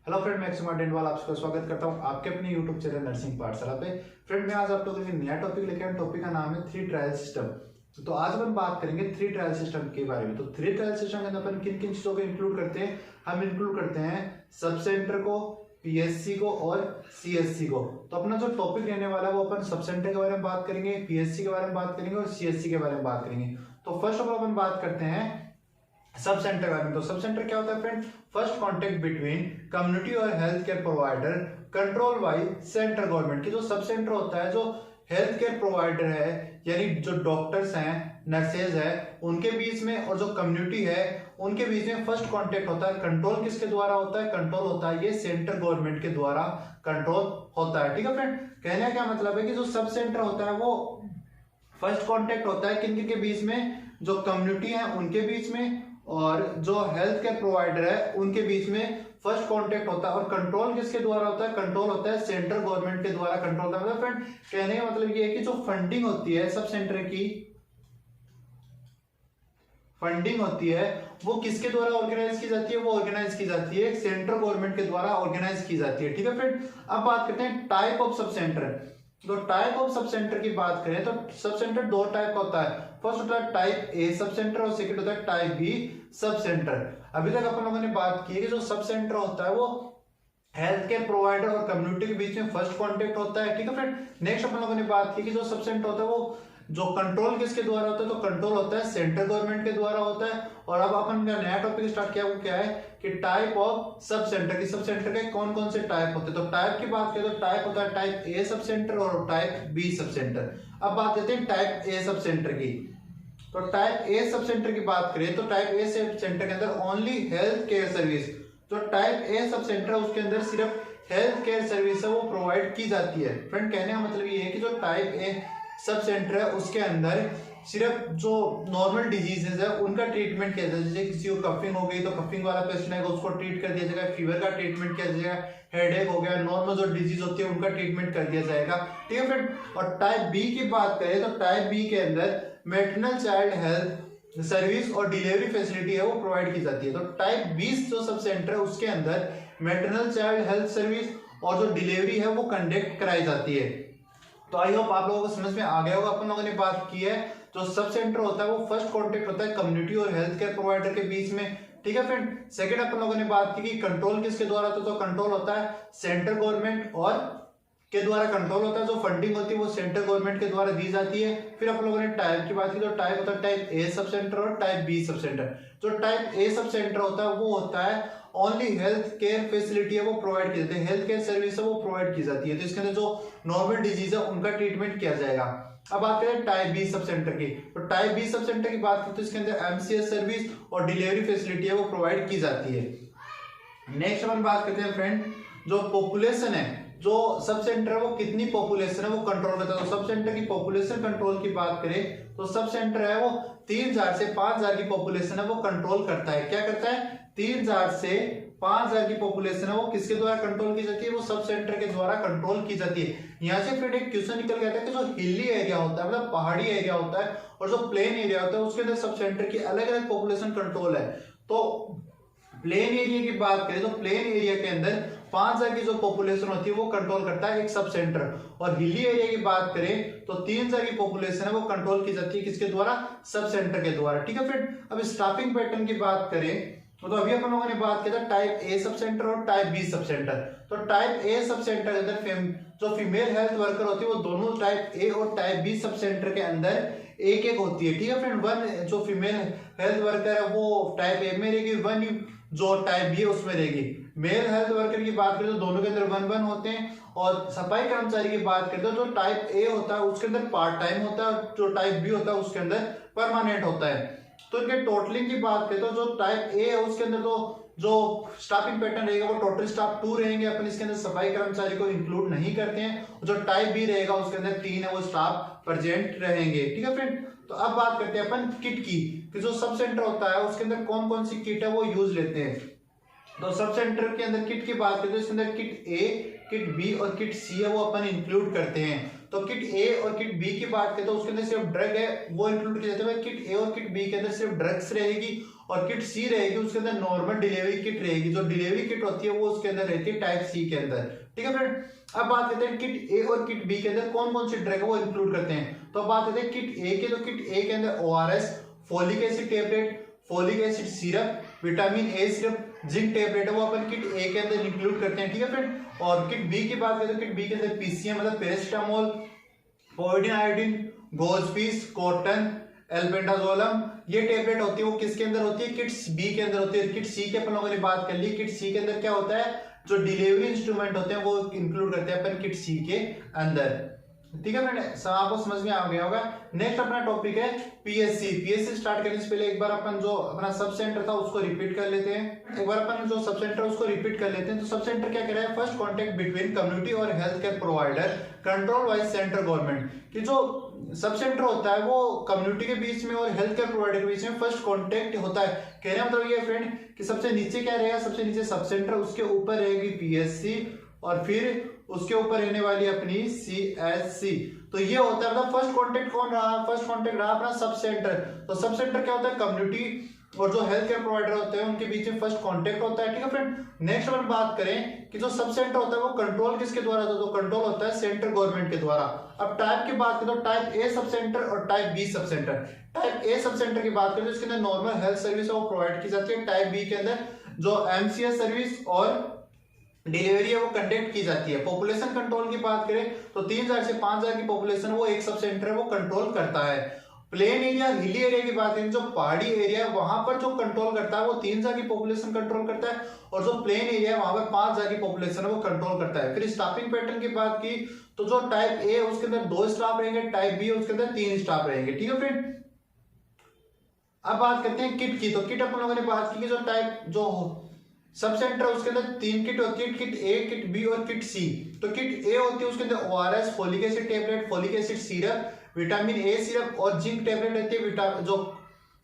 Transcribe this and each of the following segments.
Hello friend, मैं एक्समा डेंडवाल आपका स्वागत करता हूं आपके अपने यूट्यूब चैनल नर्सिंग पाठशाला पे। फ्रेंड, मैं आज आप लोगों के लिए नया टॉपिक लेकर आया। टॉपिक का नाम है 3 ट्रायल सिस्टम। तो आज अपन बात करेंगे 3 ट्रायल सिस्टम के बारे में। तो 3 ट्रायल सिस्टम के अंदर अपन किन किन चीजों को इंक्लूड करते हैं? हम इंक्लूड करते हैं सब सेंटर को, पीएससी को और सीएससी को। तो अपना जो टॉपिक रहने वाला है वो अपन सब सेंटर के बारे में बात करेंगे, पीएससी के बारे में बात करेंगे और सीएससी के बारे में बात करेंगे। तो फर्स्ट ऑफ ऑल अपन बात करते हैं सब सेंटर बारे में। तो सब सेंटर क्या होता है friend? First contact between community और health care provider control by central government. की जो सब सेंटर होता है, जो हेल्थ केयर प्रोवाइडर है यानी जो डॉक्टर्स हैं, नर्सेज है, उनके बीच में और जो कम्युनिटी है उनके बीच में फर्स्ट कांटेक्ट होता है। कंट्रोल किसके द्वारा होता है? कंट्रोल होता है ये सेंट्रल गवर्नमेंट के द्वारा कंट्रोल होता है। ठीक है फ्रेंड, कहने का क्या मतलब है कि जो सब सेंटर होता है वो फर्स्ट कांटेक्ट होता है किन के बीच में? जो कम्युनिटी है उनके बीच में और जो हेल्थ केयर प्रोवाइडर है उनके बीच में फर्स्ट कांटेक्ट होता है। और कंट्रोल किसके द्वारा होता है? कंट्रोल होता है सेंट्रल गवर्नमेंट के द्वारा कंट्रोल होता है। मतलब फ्रेंड, कहने का मतलब ये है कि जो फंडिंग होती है सब सेंटर की, फंडिंग होती है वो किसके द्वारा ऑर्गेनाइज की जाती है? वो ऑर्गेनाइज की जाती है सेंट्रल गवर्नमेंट के द्वारा ऑर्गेनाइज की जाती है। ठीक है फ्रेंड, अब बात करते हैं टाइप ऑफ सब सेंटर। तो टाइप ऑफ सब सेंटर की बात करें तो सब सेंटर दो टाइप का होता है। फर्स्ट होता है टाइप ए सब सेंटर और सेकंड होता है टाइप बी सब सेंटर। अभी तक अपन लोगों ने बात की है कि जो सब सेंटर होता है वो हेल्थ केयर प्रोवाइडर और कम्युनिटी के बीच में फर्स्ट कांटेक्ट होता है। ठीक है फ्रेंड, नेक्स्ट अपन लोगों ने बात की कि जो सब सेंटर होता है वो जो कंट्रोल किसके द्वारा होता है? तो कंट्रोल होता है सेंट्रल गवर्नमेंट के द्वारा होता है। और अब अपन का नया टॉपिक स्टार्ट किया वो क्या है कि टाइप ऑफ सब सेंटर की। सब सेंटर के कौन कौन से टाइप होते हैं? तो टाइप की बात करें तो टाइप होता है टाइप ए सब सेंटर और टाइप बी सब सेंटर। अब बात करते हैं टाइप ए सब सेंटर की। तो टाइप ए सब सेंटर की बात करें तो टाइप ए सब सेंटर के अंदर ओनली हेल्थ केयर सर्विस। जो टाइप ए सब सेंटर है उसके अंदर सिर्फ हेल्थ केयर सर्विस है वो प्रोवाइड की जाती है। फ्रेंड, कहने का मतलब ये है कि जो टाइप ए सब सेंटर है उसके अंदर सिर्फ जो नॉर्मल डिजीजेज है उनका ट्रीटमेंट किया जाता है। जैसे किसी को कफिंग हो गई तो कफिंग वाला पेशेंट है उसको ट्रीट कर दिया जाएगा, फीवर का ट्रीटमेंट किया जाएगा, हेडेक हो गया, नॉर्मल जो डिजीज होती है उनका ट्रीटमेंट कर दिया जाएगा। ठीक है फ्रेंड, और टाइप बी की बात करें तो टाइप बी के अंदर मैटरनल चाइल्ड हेल्थ सर्विस और डिलीवरी फैसिलिटी है वो प्रोवाइड की जाती है। तो टाइप 20 जो सब सेंटर है उसके अंदर मैटरनल चाइल्ड हेल्थ सर्विस और जो डिलीवरी है वो कंडक्ट कराई जाती है। तो आई होप आप लोगों को समझ में आ गया होगा। अपन लोगों ने बात की है जो सब सेंटर होता है वो फर्स्ट कांटेक्ट होता है कम्युनिटी और हेल्थ केयर प्रोवाइडर के बीच में। ठीक है फ्रेंड, सेकंड अपन लोगों ने बात की कि कंट्रोल किसके द्वारा होता है? तो कंट्रोल होता है सेंट्रल गवर्नमेंट और के द्वारा कंट्रोल होता है। जो फंडिंग होती है वो सेंट्रल गवर्नमेंट के द्वारा दी जाती है। फिर अपन लोगों ने टाइप की बात की तो टाइप होता है टाइप ए सब सेंटर और टाइप बी सब सेंटर। जो टाइप ए सब सेंटर होता है वो होता है ओनली हेल्थ केयर फैसिलिटी है वो प्रोवाइड की जाती है, हेल्थ केयर सर्विस है वो प्रोवाइड की जाती है। तो इसके अंदर जो नॉर्मल डिजीज है उनका ट्रीटमेंट किया जाएगा। अब बात करें टाइप बी सब सेंटर की। तो टाइप बी सब सेंटर की बात करें तो इसके अंदर एमसीएस सर्विस और डिलीवरी फैसिलिटी है वो प्रोवाइड की जाती है। नेक्स्ट अपन बात करते हैं फ्रेंड, जो पॉपुलेशन है, जो सब सेंटर है वो कितनी पॉपुलेशन है वो कंट्रोल करता है। तो सब सेंटर की पॉपुलेशन कंट्रोल की बात करें तो सब सेंटर है वो 3000 से 5000 की पॉपुलेशन है वो कंट्रोल करता है। क्या करता है? 3000 से 5000 की पॉपुलेशन है वो किसके द्वारा कंट्रोल की जाती है? वो सब सेंटर के द्वारा कंट्रोल की जाती है। यहाँ से फिर एक क्वेश्चन निकल गया था कि जो हिली एरिया होता है मतलब पहाड़ी एरिया होता है और जो प्लेन एरिया होता है उसके अंदर सब सेंटर की अलग अलग पॉपुलेशन कंट्रोल है। तो प्लेन एरिया की बात करें तो प्लेन एरिया के अंदर 5000 की जो पॉपुलेशन होती है वो कंट्रोल करता है एक सब सेंटर। और हिली एरिया की बात करें तो 3000 की पॉपुलेशन है वो कंट्रोल की जाती है किसके द्वारा? सब सेंटर के द्वारा। ठीक है फ्रेंड, अब स्टाफिंग पैटर्न की बात करें तो अभी अपन लोगों ने बात किया था टाइप ए सब सेंटर और टाइप बी सब सेंटर। तो टाइप ए सब सेंटर के अंदर जो फीमेल हेल्थ वर्कर होती है वो दोनों टाइप ए और टाइप बी सब सेंटर के अंदर एक एक होती है। ठीक है फ्रेंड, वन जो फीमेल हेल्थ वर्कर है वो टाइप ए में रहेगी, वन जो टाइप बी है उसमें रहेगी। मेल हेल्थ वर्कर की बात करें तो दोनों के अंदर 1-1 होते हैं। और सफाई कर्मचारी की बात करें तो जो टाइप ए होता है उसके अंदर पार्ट टाइम होता है, जो टाइप बी होता है उसके अंदर परमानेंट होता है। तो इनके टोटलिंग की बात करें तो जो टाइप ए है उसके अंदर तो जो स्टाफिंग पैटर्न रहेगा वो टोटल स्टाफ 2 रहेंगे, अपन इसके अंदर सफाई कर्मचारी को इंक्लूड नहीं करते हैं। जो टाइप बी रहेगा उसके अंदर 3 है वो स्टाफ प्रेजेंट रहेंगे। ठीक है फ्रेंड, तो अब बात करते हैं अपन किट की कि जो सब सेंटर होता है उसके अंदर कौन कौन सी किट है वो यूज लेते हैं। तो सब सेंटर के अंदर किट की बात करें तो इसके अंदर किट ए, किट बी और किट सी है वो अपन इंक्लूड करते हैं। तो किट ए और किट बी की बात करें तो उसके अंदर सिर्फ ड्रग है वो इंक्लूड किया जाता है। किट ए और किट बी के अंदर सिर्फ ड्रग्स रहेगी, और किट सी रहेगी उसके अंदर नॉर्मल डिलीवरी किट रहेगी। जो डिलीवरी किट होती है वो उसके अंदर रहती है टाइप सी के अंदर, ठीक है फ्रेंड। अब बात करते हैं किट ए और किट बी के अंदर कौन कौन सी ड्रग है वो इंक्लूड करते हैं। तो अब बात करते हैं किट ए के, तो किट ए के अंदर ORS, folic acid tablet, folic acid syrup, vitamin A syrup, zinc tablet है वो अपन किट ए के अंदर इंक्लूड करते हैं, ठीक है फ्रेंड। और किट बी की बात करें तो किट बी के अंदर PCM मतलब पैरासिटामोल, पोविडीन आयोडीन, गोजपीस, कॉटन, एल्बेंडाजोलम, ये टेबलेट होती है वो किसके अंदर होती है, किट बी के अंदर होती है। किट सी के अपन लोगों ने बात कर ली। किट सी के अंदर क्या होता है, जो डिलीवरी इंस्ट्रूमेंट होते हैं वो इंक्लूड करते हैं अपन किट सी के अंदर, ठीक है फ्रेंड। सब आपको समझ में आ गया होगा। नेक्स्ट अपना टॉपिक है PSC। PSC स्टार्ट करने से पहले एक बार अपन जो अपना सब सेंटर था उसको रिपीट कर लेते हैं। एक बार अपन जो सब सेंटर उसको रिपीट कर लेते हैं। तो सब सेंटर क्या कह रहा है, फर्स्ट कॉन्टेक्ट बिटवीन कम्युनिटी और health care provider control by central government. कि जो सब सेंटर होता है वो कम्युनिटी के बीच में और हेल्थ केयर प्रोवाइडर के बीच में फर्स्ट कॉन्टेक्ट होता है। कहने का मतलब ये फ्रेंड कि सबसे नीचे क्या रहेगा, सबसे नीचे सब सेंटर, उसके ऊपर रहेगी PSC और फिर उसके ऊपर रहने वाली अपनी CSC। तो ये होता है मतलब फर्स्ट कांटेक्ट कौन रहा, फर्स्ट कांटेक्ट रहा अपना सब सेंटर। तो सब सेंटर क्या होता है, कम्युनिटी और जो हेल्थ केयर प्रोवाइडर होते हैं उनके बीच में फर्स्ट कांटेक्ट होता है, ठीक है फ्रेंड। नेक्स्ट अपन बात करें कि जो सब सेंटर होता है वो कंट्रोल किसके द्वारा होता है, तो कंट्रोल होता है सेंट्रल गवर्नमेंट के द्वारा। अब टाइप की बात करें तो टाइप ए सब सेंटर और type B sub centre. Type A sub centre की बात करें तो इसके अंदर नॉर्मल हेल्थ सर्विस है वो प्रोवाइड की जाती है। टाइप बी के अंदर जो MCS सर्विस और डिलीवरी है वो कंडक्ट की जाती है। पॉपुलेशन कंट्रोल की बात करें तो 3000 से 5000 की पॉपुलेशन वो एक सब सेंटर है वो कंट्रोल करता है। प्लेन एरिया, हिली एरिया की बात करें, जो पहाड़ी एरिया है वहां पर जो कंट्रोल करता है वो 3000 की पॉपुलेशन कंट्रोल करता है, और जो प्लेन एरिया है वहां पर 5000 की पॉपुलेशन है वो कंट्रोल करता है। फिर स्टाफिंग पैटर्न की बात की तो जो टाइप ए उसके अंदर 2 स्टाफ रहेंगे, टाइप बी उसके अंदर 3 स्टाफ रहेंगे, ठीक है फ्रेंड। अब बात करते हैं किट की। तो किट अपन लोगों ने बात की कि जो टाइप जो सब सेंटर उसके अंदर 3 किट होती है, किट ए, किट बी और किट सी। तो किट ए होती है उसके अंदर ORS, folic acid tablet, folic acid syrup, vitamin A syrup और जिंक टेबलेट रहती है। जो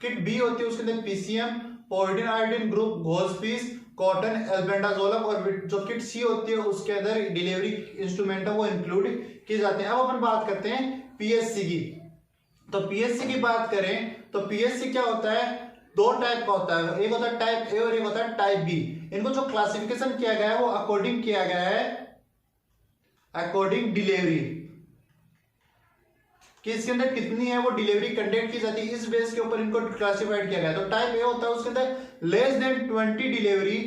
किट बी होती है उसके अंदर PCM, povidone iodine group, gauze piece, cotton, albendazole, और जो किट सी होती है उसके अंदर डिलीवरी इंस्ट्रूमेंट है वो इंक्लूड किए जाते हैं। अब अपन बात करते हैं PSC की। तो PSC की बात करें तो PSC क्या होता है, 2 टाइप का होता है, एक होता है टाइप ए और एक होता है टाइप बी। इनको जो क्लासिफिकेशन किया गया है वो अकॉर्डिंग किया गया है अकॉर्डिंग डिलीवरी, कि इसके अंदर कितनी है वो डिलीवरी कंडक्ट की जाती है, इस बेस के ऊपर इनको क्लासिफाइड किया गया है। तो टाइप ए होता है उसके अंदर less than 20 delivery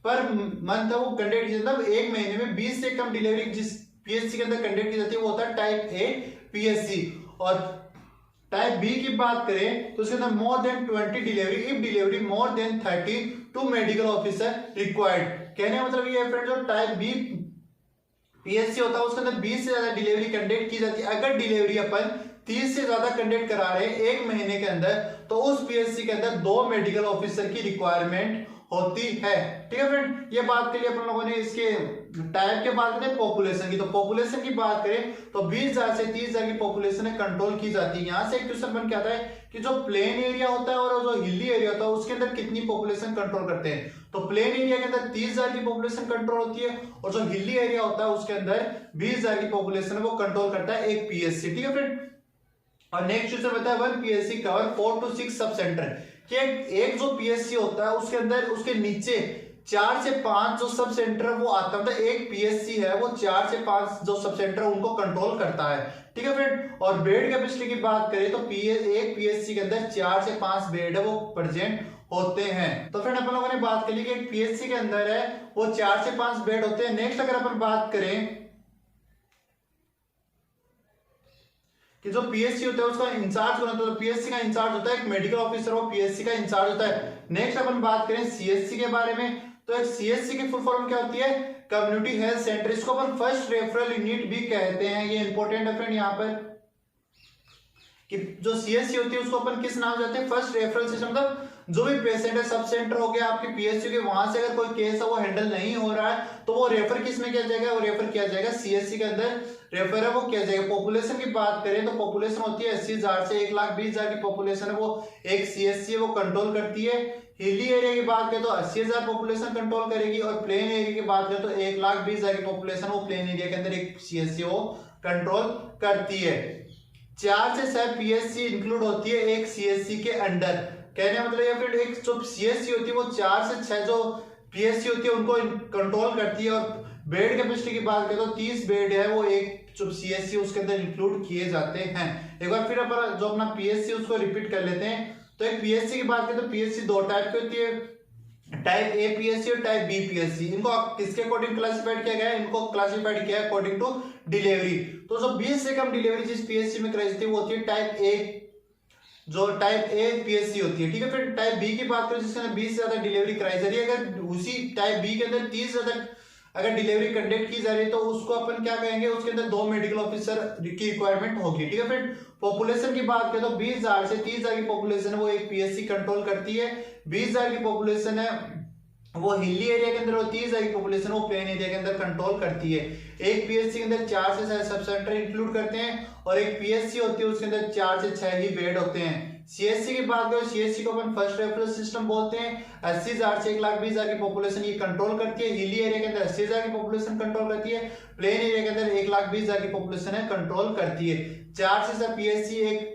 per month है वो कंडक्ट की जाती है, मतलब एक महीने में 20 से कम डिलीवरी जिस PSC के अंदर कंडक्ट की जाती है वो होता है टाइप ए PSC। और टाइप बी की बात करें तो उसके अंदर more than 20 delivery if delivery more than 30 to medical officer required. कहने का मतलब ये फ्रेंड, जो टाइप बी PSC होता है उसके अंदर 20 से ज्यादा डिलीवरी कंडक्ट की जाती है। अगर डिलीवरी अपन 30 से ज्यादा कंडक्ट करा रहे हैं एक महीने के अंदर तो उस PSC के अंदर 2 मेडिकल ऑफिसर की रिक्वायरमेंट होती है, ठीक है फ्रेंड। ये बात के लिए अपन लोगों ने इसके टाइप के बात करें पॉपुलेशन की। तो पॉपुलेशन की बात करें तो 20,000 से 30,000 की पॉपुलेशन कंट्रोल की जाती है। यहां से एक क्वेश्चन बन के आता है कि जो प्लेन एरिया होता है और जो हिली एरिया होता है उसके अंदर कितनी पॉपुलेशन कंट्रोल करते हैं। तो प्लेन एरिया के अंदर 30,000 की पॉपुलेशन कंट्रोल होती है, और जो हिली एरिया होता है उसके अंदर 20,000 की पॉपुलेशन वो कंट्रोल करता है एक PSC, ठीक है फ्रेंड। और नेक्स्ट क्वेश्चन बताया 1 PSC cover 4 to 6 sub centre, कि एक जो PSC होता है उसके अंदर उसके नीचे 4 से 5 जो सब सेंटर वो आता है, मतलब एक PSC है वो 4 से 5 जो सब सेंटर उनको कंट्रोल करता है, ठीक है फ्रेंड। और बेड कैपेसिटी की बात करें तो एक PSC के अंदर 4 से 5 बेड है वो प्रेजेंट होते हैं। तो फ्रेंड अपन लोगों ने बात करी कि एक PSC के अंदर है वो 4 से 5 बेड होते हैं। नेक्स्ट अगर अपन बात करें कि जो PSC होता है उसका इंचार्ज कौन होता है, तो PSC का इंचार्ज होता है एक मेडिकल ऑफिसर, वो PSC का इंचार्ज होता है। नेक्स्ट अपन बात करें CSC के बारे में, तो एक CSC की फुल फॉर्म क्या होती है, कम्युनिटी हेल्थ सेंटर। इसको अपन फर्स्ट रेफरल यूनिट भी कहते हैं। ये इंपॉर्टेंट है फ्रेंड यहाँ पर कि जो CSC होती है उसको अपन किस नाम से जानते हैं, फर्स्ट रेफरल सिस्टम। मतलब जो भी पेशेंट है सब सेंटर हो गया आपके PSC के, वहां से अगर कोई केस है वो हैंडल नहीं हो रहा है तो वो रेफर किस में किया जाएगा, वो रेफर किया जाएगा CSC के अंदर रेफर है वो किया जाएगा। पॉपुलेशन की बात करें तो पॉपुलेशन होती है 80,000 से 1,20,000 की पॉपुलेशन है वो एक CSC वो कंट्रोल करती है। हिली एरिया की बात करें तो 80,000 पॉपुलेशन कंट्रोल करेगी, और प्लेन एरिया की बात करें तो 1,20,000 की पॉपुलेशन वो प्लेन एरिया के अंदर एक CSC वो कंट्रोल करती है। 4 से 6 पीएससी इंक्लूड होती है एक सीएससी के अंडर। कहने का मतलब ये फ्रेंड, एक जो सीएससी होती है वो 4 से 6 जो पीएससी होती है उनको कंट्रोल करती है। और बेड कैपेसिटी की बात करें तो 30 बेड है वो एक जो सीएससी उसके अंदर इंक्लूड किए जाते हैं। एक बार फिर अपन जो अपना पीएससी उसको रिपीट कर लेते हैं। तो एक पीएससी की बात करें तो पीएससी 2 टाइप की होती है, टाइप ए पीएससी और टाइप बी पीएससी। इनको किसके अकॉर्डिंग क्लासिफाइड किया गया है? इनको क्लासिफाइड किया है अकॉर्डिंग टू डिलीवरी। तो जो 20 से कम डिलीवरी जिस पीएससी में कराई जाती है वो होती है टाइप ए, जो टाइप ए पीएससी होती है। ठीक है, फिर टाइप बी की बात करें जिसके अंदर 20 से ज्यादा डिलीवरी कराई जा रही है। अगर उसी टाइप बी के अंदर 30 से ज्यादा अगर डिलीवरी कंडक्ट की जा रही है तो उसको अपन क्या कहेंगे? उसके अंदर 2 मेडिकल ऑफिसर की रिक्वायरमेंट होगी। ठीक है, फिर पॉपुलेशन की बात करें तो 20,000 से 30,000 की पॉपुलेशन है वो एक पीएससी कंट्रोल करती है। 20,000 की पॉपुलेशन है वो हिली एरिया के अंदर, और 30,000 की पॉपुलेशन वो प्लेन एरिया के अंदर कंट्रोल करती है। एक पीएससी के अंदर 4 से 6 सब सेंटर इंक्लूड करते हैं, और एक पीएससी होती है उसके अंदर 4 से 6 ही बेड होते हैं। सीएससी की बात करें, सीएससी को अपन फर्स्ट रेफरेंस सिस्टम बोलते हैं। 80,000 से 1,20,000 की पॉपुलेशन ये कंट्रोल करती है। हिली एरिया के अंदर 80,000 की पॉपुलेशन कंट्रोल करती है। प्लेन एरिया के अंदर 1,20,000 की पॉपुलेशन है कंट्रोल करती है। 4 से 6 पीएससी एक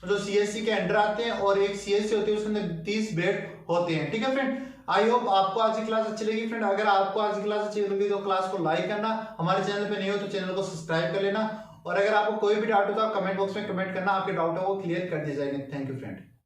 जो सीएससी के अंडर आते हैं, और एक सीएससी होती है उसके अंदर 30 बेड होते हैं। ठीक है फ्रेंड, आई होप आपको आज की क्लास अच्छी लगी। फ्रेंड, अगर आपको आज की क्लास अच्छी लगी तो क्लास को लाइक करना, हमारे चैनल पे नहीं हो तो चैनल को सब्सक्राइब कर लेना, और अगर आपको कोई भी डाउट हो तो आप कमेंट बॉक्स में कमेंट करना, आपके डाउट है वो क्लियर कर दिए जाएंगे। Thank you friend.